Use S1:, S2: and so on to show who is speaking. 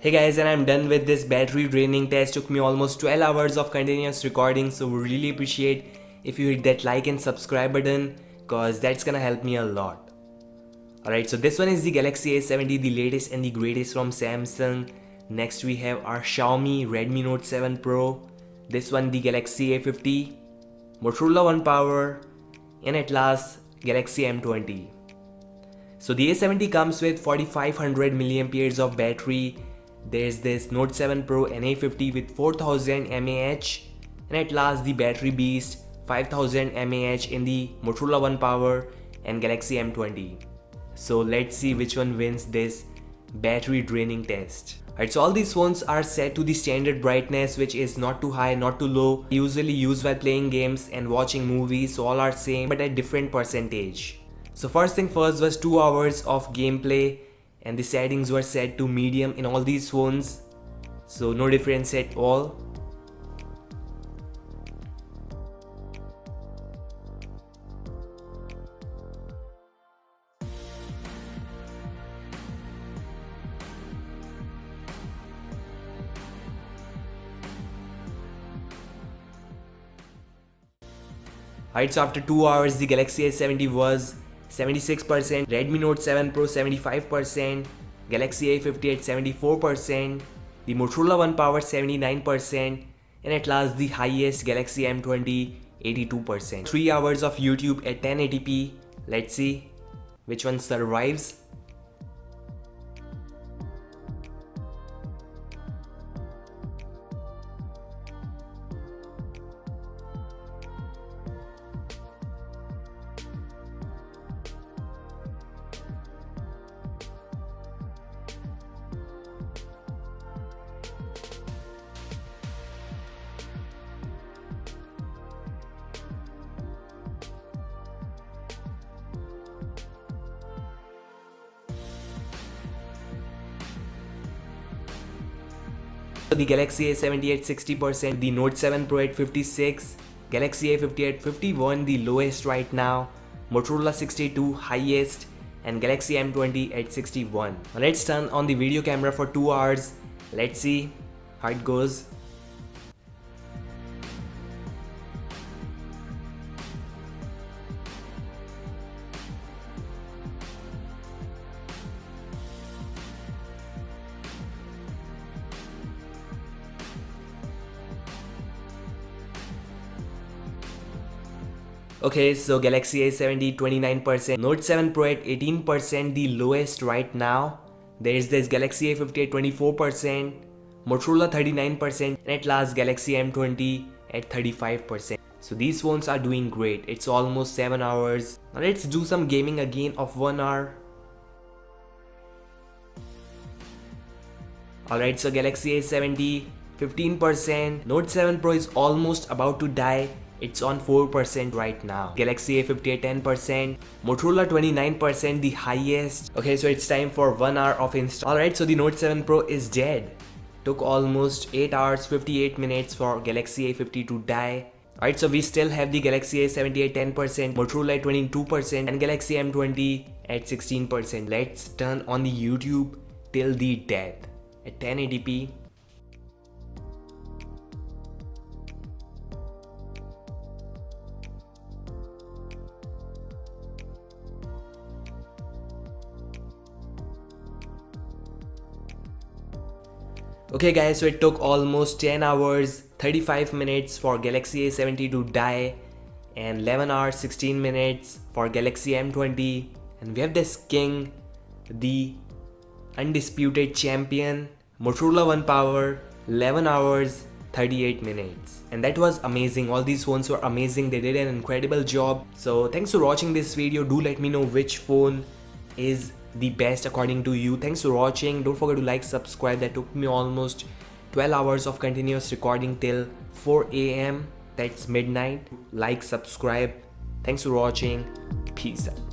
S1: Hey guys, and I'm done with this battery draining test. Took me almost 12 hours of continuous recording, so we really appreciate if you hit that like and subscribe button, cause that's gonna help me a lot. Alright, so this one is the Galaxy A70, the latest and the greatest from Samsung. Next we have our Xiaomi Redmi Note 7 Pro. This one the Galaxy A50, Motorola One Power, and at last Galaxy M20. So the A70 comes with 4500 mAh of battery. There's this Note 7 Pro and A50 with 4000 mAh, and at last the battery beast 5000 mAh in the Motorola One Power and Galaxy M20. So let's see which one wins this battery draining test. Alright, so all these phones are set to the standard brightness, which is not too high, not too low. Usually used while playing games and watching movies, so all are same but at different percentage. So first thing first was 2 hours of gameplay, and the settings were set to medium in all these phones, so no difference at all. Alright, so after 2 hours the Galaxy A70 was 76%, Redmi Note 7 Pro 75%, Galaxy A50 at 74%, the Motorola One Power 79%, and at last the highest Galaxy M20 82%. 3 hours of YouTube at 1080p. Let's see which one survives. The Galaxy A70 at 60%, the Note 7 Pro at 56%, Galaxy A50 at 51%, the lowest right now, Motorola 62 highest, and Galaxy M20 at 61. Now let's turn on the video camera for 2 hours. Let's see how it goes. Okay, so Galaxy A70 29%, Note 7 Pro at 18%, the lowest right now. There's this Galaxy A50 at 24%, Motorola 39%, and at last Galaxy M20 at 35%. So these phones are doing great. It's almost 7 hours. Now let's do some gaming again of 1 hour. Alright, so Galaxy A70 15%, Note 7 Pro is almost about to die. It's on 4% right now. Galaxy A50 at 10%, Motorola 29%, the highest. Okay, so it's time for 1 hour of install. Alright, so the Note 7 Pro is dead. Took almost 8 hours 58 minutes for Galaxy A50 to die. Alright, so we still have the Galaxy A70 at 10%, Motorola at 22%, and Galaxy M20 at 16%. Let's turn on the YouTube till the death at 1080p. Okay guys, so it took almost 10 hours 35 minutes for Galaxy A70 to die, and 11 hours 16 minutes for Galaxy M20, and we have this king, the undisputed champion, Motorola One Power, 11 hours 38 minutes. And that was amazing. All these phones were amazing. They did an incredible job. So thanks for watching this video. Do let me know which phone is the best according to you. Thanks for watching. Don't forget to like, subscribe. That took me almost 12 hours of continuous recording till 4 AM. That's midnight. Like, subscribe. Thanks for watching. Peace out.